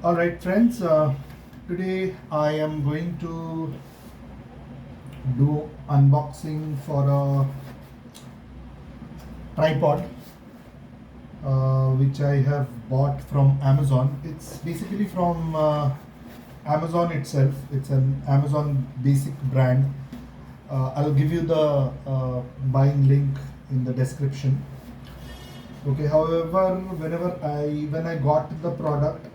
Alright friends, today I am going to do unboxing for a tripod which I have bought from Amazon. It's basically from Amazon itself. It's an Amazon basic brand. I'll give you the buying link in the description. Okay, however, when I got the product,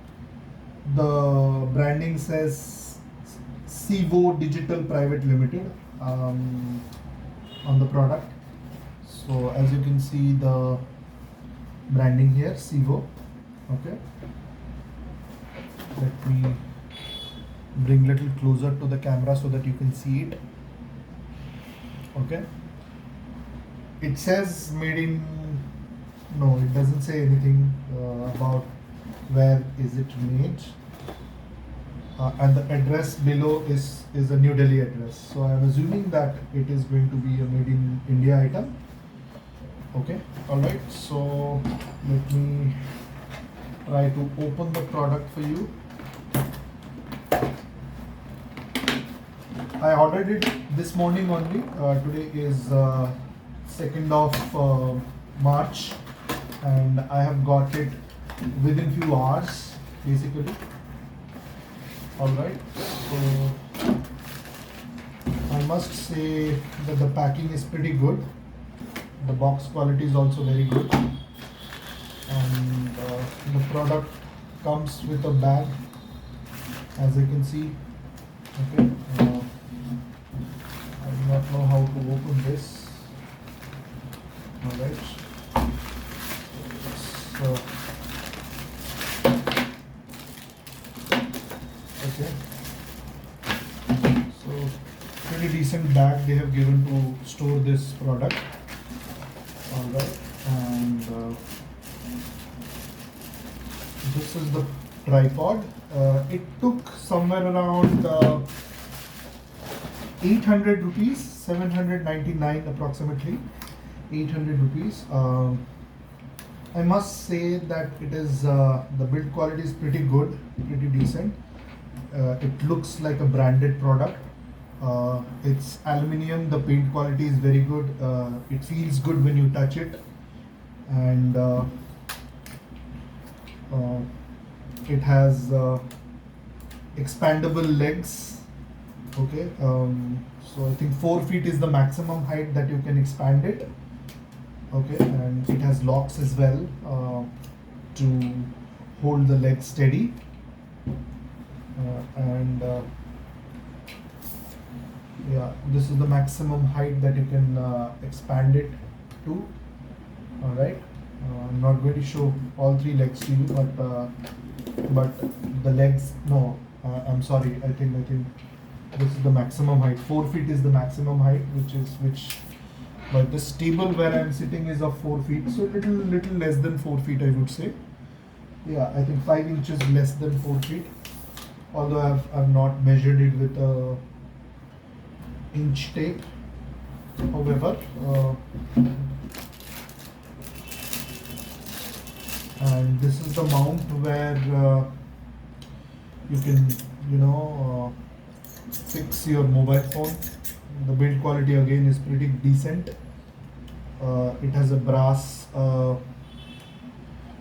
the branding says Syvo Digital Private Limited on the product. So as you can see, the branding here, Syvo. Okay, let me bring little closer to the camera so that you can see it. Okay, it says made in, no, it doesn't say anything about where is it made. And the address below is a New Delhi address. So I'm assuming that it is going to be a made in India item. Okay, all right. So let me try to open the product for you. I ordered it this morning only. Today is 2nd of March, and I have got it within few hours, basically. All right, so I must say that the packing is pretty good. The box quality is also very good, and the product comes with a bag, as you can see. Okay, I do not know how to open this. All right, so okay, so pretty decent bag they have given to store this product. All right, and this is the tripod. It took somewhere around 800 rupees, 799 approximately, 800 rupees. I must say that it is the build quality is pretty good, pretty decent. It looks like a branded product. It's aluminium. The paint quality is very good. It feels good when you touch it, and it has expandable legs. Okay, so I think 4 feet is the maximum height that you can expand it. Okay, and it has locks as well to hold the leg steady, and yeah, this is the maximum height that you can expand it to. All right, I'm not going to show all 3 legs to you, but the legs, no, I'm sorry, I think this is the maximum height. 4 feet is the maximum height, which but this table where I'm sitting is of 4 feet, so little less than 4 feet, I would say. Yeah, I think 5 inches less than 4 feet. Although I've not measured it with a inch tape. However, and this is the mount where you can, fix your mobile phone. The build quality again is pretty decent. It has a brass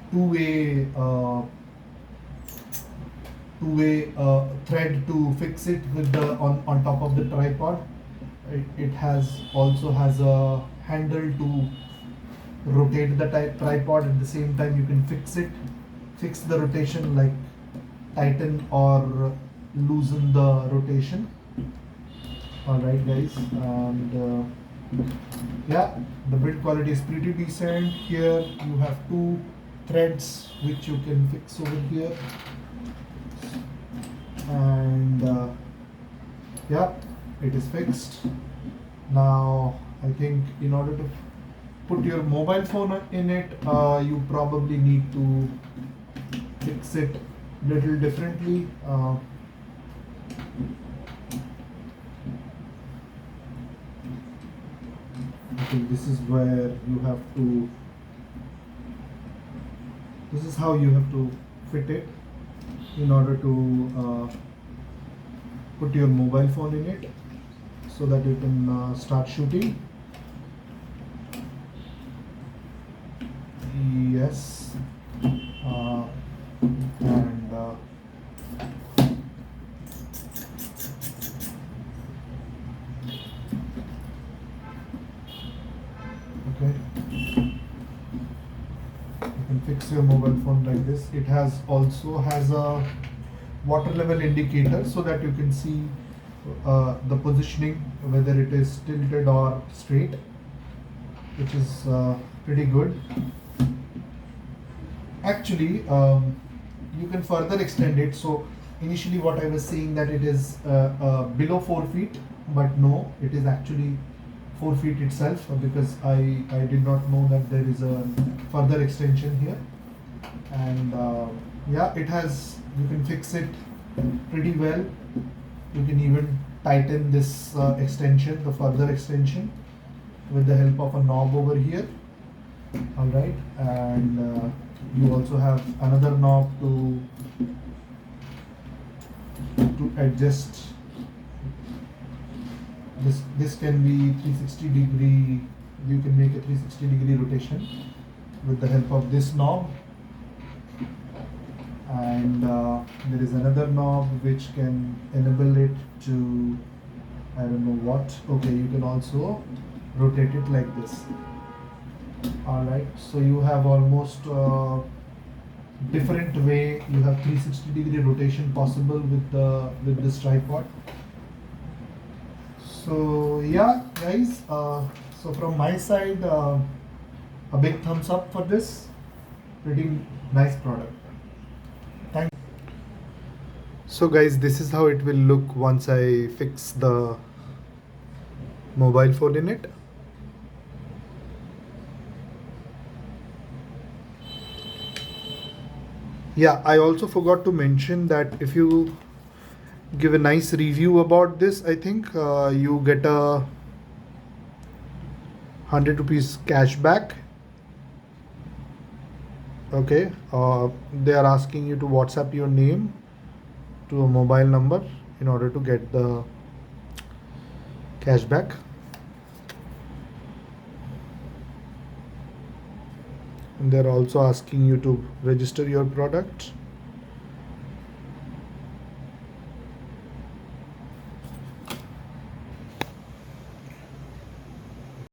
two-way thread to fix it with the on top of the tripod. It also has a handle to rotate the tripod. At the same time, you can fix the rotation, like tighten or loosen the rotation. All right, guys, and yeah, the build quality is pretty decent. Here you have 2 threads which you can fix over here, and yeah, it is fixed. Now I think in order to put your mobile phone in it, you probably need to fix it little differently. I think this is where you have to, this is how you have to fit it. in order to put your mobile phone in it so that you can start shooting. Yes. And okay, you can fix your mobile phone like this. It has also has a water level indicator so that you can see the positioning, whether it is tilted or straight, which is pretty good. Actually, you can further extend it. So initially what I was saying that it is below 4 feet, but no, it is actually 4 feet itself, because I did not know that there is a further extension here. And yeah, it has, you can fix it pretty well. You can even tighten this extension, the further extension, with the help of a knob over here. All right, and you also have another knob to adjust. This can be 360 degree. You can make a 360 degree rotation with the help of this knob. And there is another knob which can enable it to, I don't know what. Okay, you can also rotate it like this. All right, so you have almost different way. You have 360 degree rotation possible with this tripod. So yeah, guys. So from my side, a big thumbs up for this. Pretty nice product. Thank. So guys, this is how it will look once I fix the mobile phone in it. Yeah, I also forgot to mention that if you give a nice review about this, I think you get a 100 rupees cash back. Okay, they are asking you to WhatsApp your name to a mobile number in order to get the cash back. And they're also asking you to register your product.